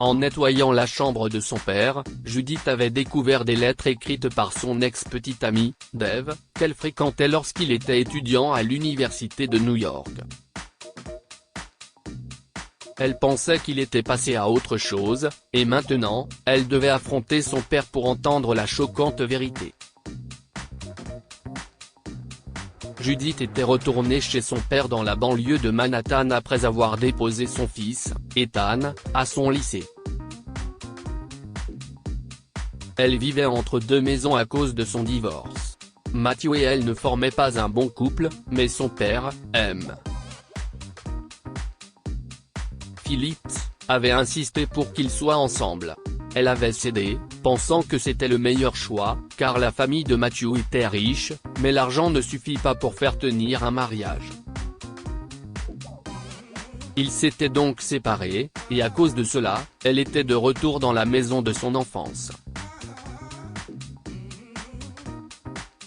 En nettoyant la chambre de son père, Judith avait découvert des lettres écrites par son ex-petite ami, Dave, qu'elle fréquentait lorsqu'il était étudiant à l'université de New York. Elle pensait qu'il était passé à autre chose, et maintenant, elle devait affronter son père pour entendre la choquante vérité. Judith était retournée chez son père dans la banlieue de Manhattan après avoir déposé son fils, Ethan, à son lycée. Elle vivait entre deux maisons à cause de son divorce. Matthew et elle ne formaient pas un bon couple, mais son père, M. Phillips, avait insisté pour qu'ils soient ensemble. Elle avait cédé, pensant que c'était le meilleur choix, car la famille de Matthew était riche, mais l'argent ne suffit pas pour faire tenir un mariage. Ils s'étaient donc séparés, et à cause de cela, elle était de retour dans la maison de son enfance.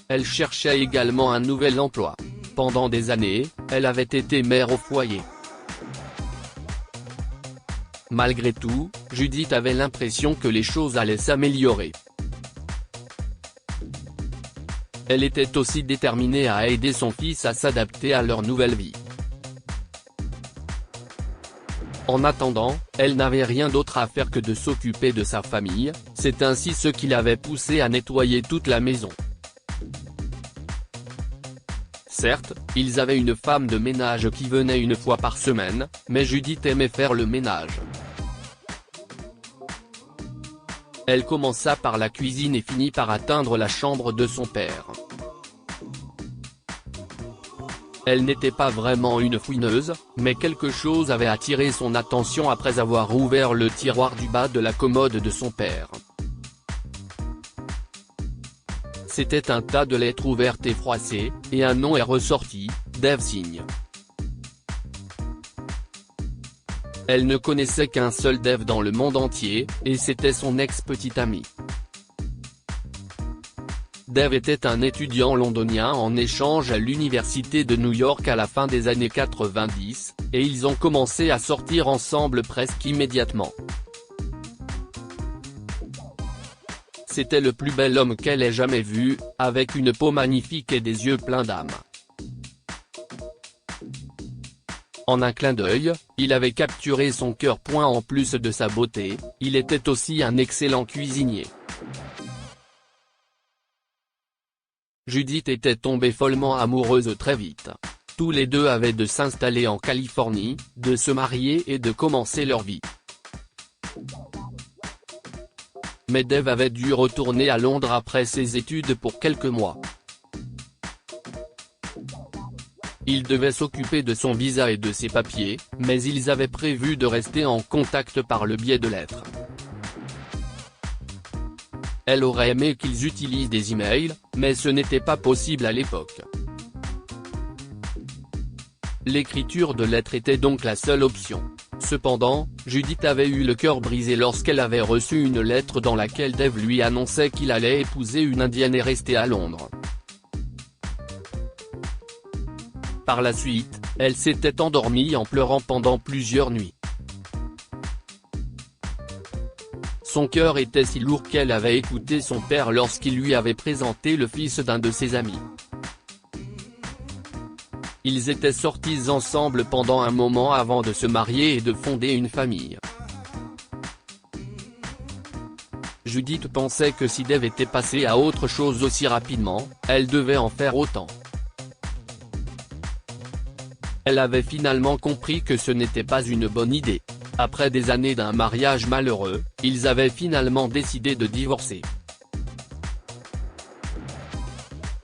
Elle cherchait également un nouvel emploi. Pendant des années, elle avait été mère au foyer. Malgré tout, Judith avait l'impression que les choses allaient s'améliorer. Elle était aussi déterminée à aider son fils à s'adapter à leur nouvelle vie. En attendant, elle n'avait rien d'autre à faire que de s'occuper de sa famille, c'est ainsi ce qui l'avait poussée à nettoyer toute la maison. Certes, ils avaient une femme de ménage qui venait une fois par semaine, mais Judith aimait faire le ménage. Elle commença par la cuisine et finit par atteindre la chambre de son père. Elle n'était pas vraiment une fouineuse, mais quelque chose avait attiré son attention après avoir ouvert le tiroir du bas de la commode de son père. C'était un tas de lettres ouvertes et froissées, et un nom est ressorti, Dave Signe. Elle ne connaissait qu'un seul Dave dans le monde entier, et c'était son ex-petite amie. Dave était un étudiant londonien en échange à l'université de New York à la fin des années 90, et ils ont commencé à sortir ensemble presque immédiatement. C'était le plus bel homme qu'elle ait jamais vu, avec une peau magnifique et des yeux pleins d'âme. En un clin d'œil, il avait capturé son cœur. En plus de sa beauté, il était aussi un excellent cuisinier. Judith était tombée follement amoureuse très vite. Tous les deux avaient de s'installer en Californie, de se marier et de commencer leur vie. Mais Dave avait dû retourner à Londres après ses études pour quelques mois. Il devait s'occuper de son visa et de ses papiers, mais ils avaient prévu de rester en contact par le biais de lettres. Elle aurait aimé qu'ils utilisent des emails, mais ce n'était pas possible à l'époque. L'écriture de lettres était donc la seule option. Cependant, Judith avait eu le cœur brisé lorsqu'elle avait reçu une lettre dans laquelle Dave lui annonçait qu'il allait épouser une indienne et rester à Londres. Par la suite, elle s'était endormie en pleurant pendant plusieurs nuits. Son cœur était si lourd qu'elle avait écouté son père lorsqu'il lui avait présenté le fils d'un de ses amis. Ils étaient sortis ensemble pendant un moment avant de se marier et de fonder une famille. Judith pensait que si Dave était passé à autre chose aussi rapidement, elle devait en faire autant. Elle avait finalement compris que ce n'était pas une bonne idée. Après des années d'un mariage malheureux, ils avaient finalement décidé de divorcer.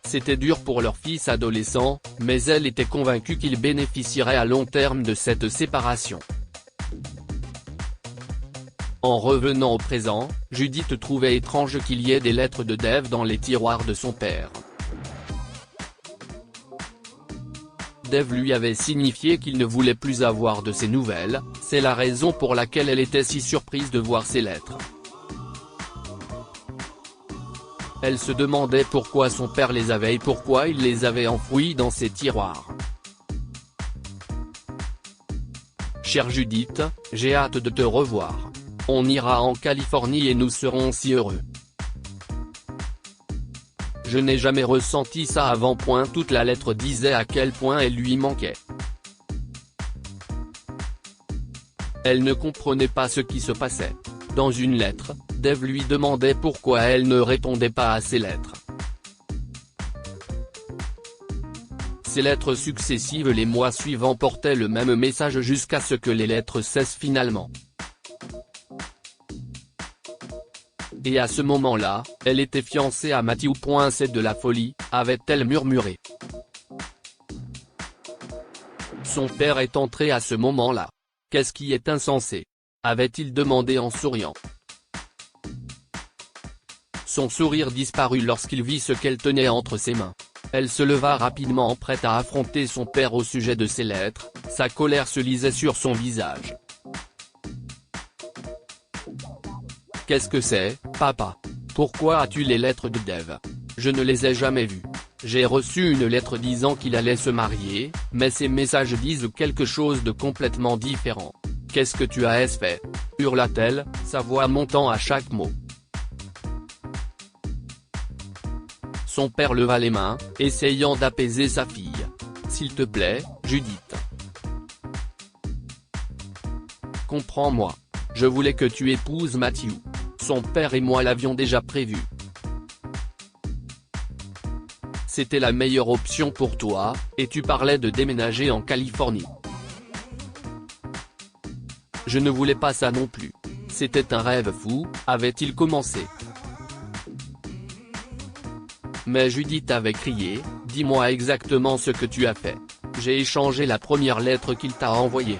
C'était dur pour leur fils adolescent, mais elle était convaincue qu'il bénéficierait à long terme de cette séparation. En revenant au présent, Judith trouvait étrange qu'il y ait des lettres de Dave dans les tiroirs de son père. Dave lui avait signifié qu'il ne voulait plus avoir de ses nouvelles, c'est la raison pour laquelle elle était si surprise de voir ces lettres. Elle se demandait pourquoi son père les avait et pourquoi il les avait enfouies dans ses tiroirs. Chère Judith, j'ai hâte de te revoir. On ira en Californie et nous serons si heureux. Je n'ai jamais ressenti ça avant. Toute la lettre disait à quel point elle lui manquait. Elle ne comprenait pas ce qui se passait. Dans une lettre, Dev lui demandait pourquoi elle ne répondait pas à ses lettres. Ces lettres successives les mois suivants portaient le même message jusqu'à ce que les lettres cessent finalement. Et à ce moment-là, elle était fiancée à Matthew. C'est de la folie, avait-elle murmuré. Son père est entré à ce moment-là. Qu'est-ce qui est insensé? Avait-il demandé en souriant. Son sourire disparut lorsqu'il vit ce qu'elle tenait entre ses mains. Elle se leva rapidement prête à affronter son père au sujet de ses lettres, sa colère se lisait sur son visage. Qu'est-ce que c'est, papa? Pourquoi as-tu les lettres de Dev? Je ne les ai jamais vues. J'ai reçu une lettre disant qu'il allait se marier, mais ces messages disent quelque chose de complètement différent. Qu'est-ce que tu as fait? Hurla-t-elle, sa voix montant à chaque mot. Son père leva les mains, essayant d'apaiser sa fille. S'il te plaît, Judith. Comprends-moi. Je voulais que tu épouses Matthew. Son père et moi l'avions déjà prévu. C'était la meilleure option pour toi, et tu parlais de déménager en Californie. Je ne voulais pas ça non plus. C'était un rêve fou, avait-il commencé. Mais Judith avait crié, dis-moi exactement ce que tu as fait. J'ai échangé la première lettre qu'il t'a envoyée.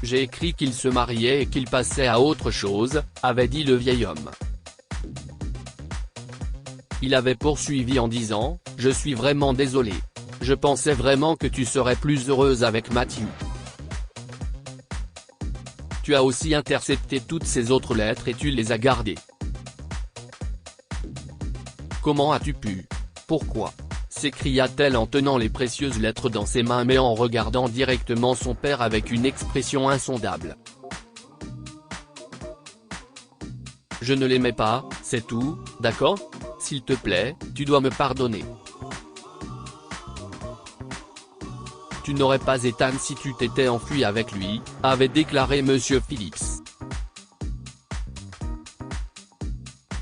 J'ai écrit qu'il se mariait et qu'il passait à autre chose, avait dit le vieil homme. Il avait poursuivi en disant, je suis vraiment désolé. Je pensais vraiment que tu serais plus heureuse avec Matthew. Tu as aussi intercepté toutes ces autres lettres et tu les as gardées. Comment as-tu pu? Pourquoi? S'écria-t-elle en tenant les précieuses lettres dans ses mains mais en regardant directement son père avec une expression insondable. Je ne l'aimais pas, c'est tout, d'accord? S'il te plaît, tu dois me pardonner. Tu n'aurais pas Ethan si tu t'étais enfui avec lui, avait déclaré Monsieur Phillips.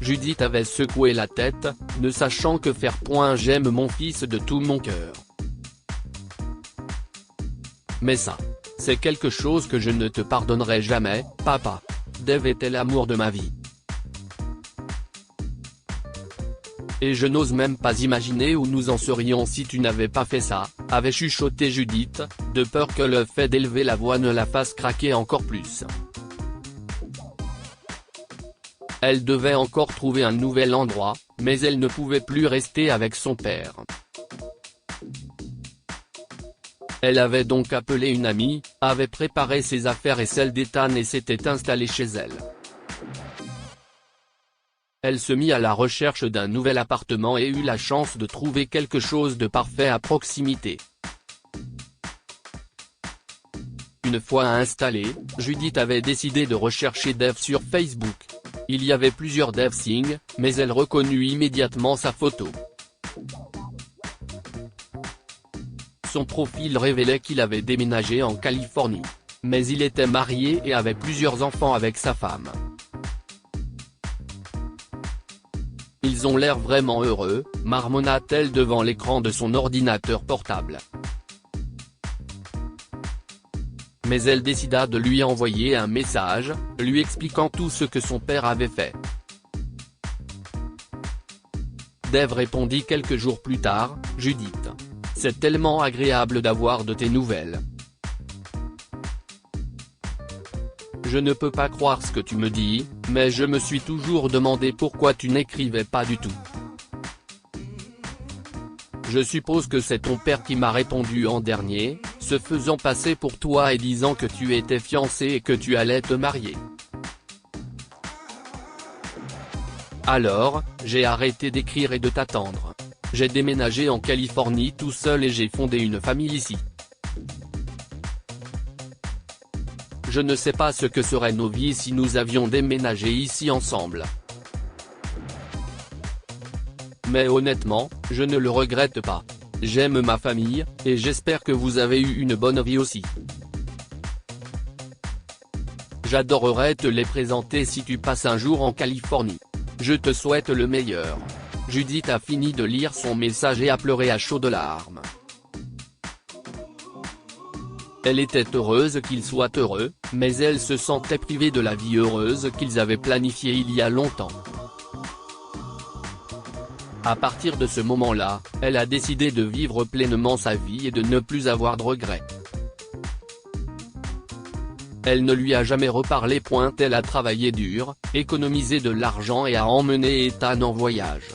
Judith avait secoué la tête, ne sachant que faire. J'aime mon fils de tout mon cœur. Mais ça, c'est quelque chose que je ne te pardonnerai jamais, papa. Dev était l'amour de ma vie. Et je n'ose même pas imaginer où nous en serions si tu n'avais pas fait ça, avait chuchoté Judith, de peur que le fait d'élever la voix ne la fasse craquer encore plus. Elle devait encore trouver un nouvel endroit, mais elle ne pouvait plus rester avec son père. Elle avait donc appelé une amie, avait préparé ses affaires et celles d'Ethan et s'était installée chez elle. Elle se mit à la recherche d'un nouvel appartement et eut la chance de trouver quelque chose de parfait à proximité. Une fois installée, Judith avait décidé de rechercher Dev sur Facebook. Il y avait plusieurs Dev Singh, mais elle reconnut immédiatement sa photo. Son profil révélait qu'il avait déménagé en Californie. Mais il était marié et avait plusieurs enfants avec sa femme. Ils ont l'air vraiment heureux, marmonna-t-elle devant l'écran de son ordinateur portable. Mais elle décida de lui envoyer un message, lui expliquant tout ce que son père avait fait. Dev répondit quelques jours plus tard, Judith. C'est tellement agréable d'avoir de tes nouvelles. Je ne peux pas croire ce que tu me dis, mais je me suis toujours demandé pourquoi tu n'écrivais pas du tout. Je suppose que c'est ton père qui m'a répondu en dernier, se faisant passer pour toi et disant que tu étais fiancé et que tu allais te marier. Alors, j'ai arrêté d'écrire et de t'attendre. J'ai déménagé en Californie tout seul et j'ai fondé une famille ici. Je ne sais pas ce que seraient nos vies si nous avions déménagé ici ensemble. Mais honnêtement, je ne le regrette pas. J'aime ma famille, et j'espère que vous avez eu une bonne vie aussi. J'adorerais te les présenter si tu passes un jour en Californie. Je te souhaite le meilleur. Judith a fini de lire son message et a pleuré à chaudes larmes. Elle était heureuse qu'il soit heureux, mais elle se sentait privée de la vie heureuse qu'ils avaient planifiée il y a longtemps. À partir de ce moment-là, elle a décidé de vivre pleinement sa vie et de ne plus avoir de regrets. Elle ne lui a jamais reparlé. Elle a travaillé dur, économisé de l'argent et a emmené Ethan en voyage.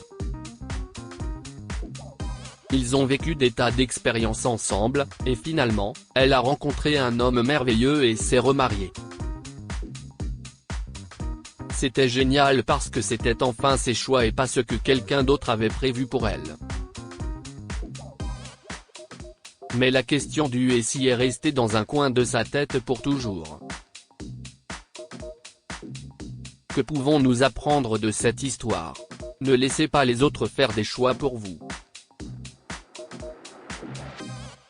Ils ont vécu des tas d'expériences ensemble, et finalement, elle a rencontré un homme merveilleux et s'est remariée. C'était génial parce que c'était enfin ses choix et pas ce que quelqu'un d'autre avait prévu pour elle. Mais la question du et si est restée dans un coin de sa tête pour toujours. Que pouvons-nous apprendre de cette histoire? Ne laissez pas les autres faire des choix pour vous.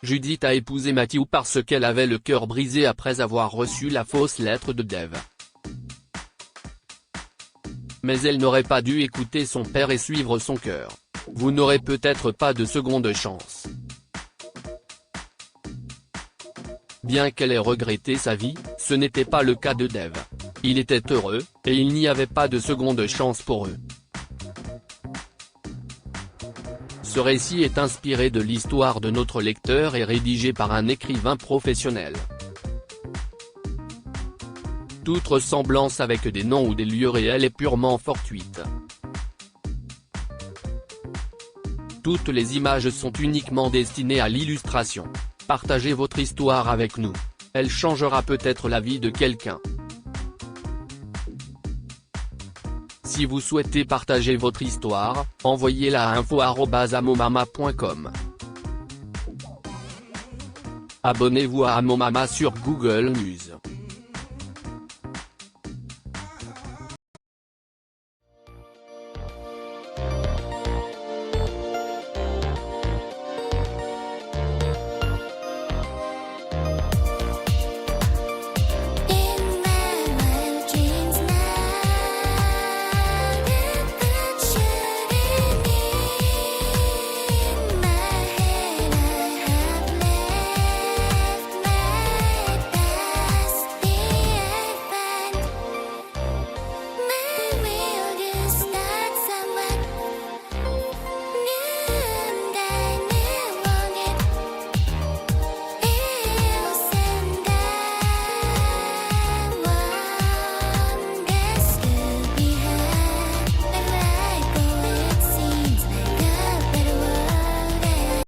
Judith a épousé Matthew parce qu'elle avait le cœur brisé après avoir reçu la fausse lettre de Dave. Mais elle n'aurait pas dû écouter son père et suivre son cœur. Vous n'aurez peut-être pas de seconde chance. Bien qu'elle ait regretté sa vie, ce n'était pas le cas de Dave. Il était heureux, et il n'y avait pas de seconde chance pour eux. Ce récit est inspiré de l'histoire de notre lecteur et rédigé par un écrivain professionnel. Toute ressemblance avec des noms ou des lieux réels est purement fortuite. Toutes les images sont uniquement destinées à l'illustration. Partagez votre histoire avec nous. Elle changera peut-être la vie de quelqu'un. Si vous souhaitez partager votre histoire, envoyez-la à info@amomama.com. Abonnez-vous à Amomama sur Google News.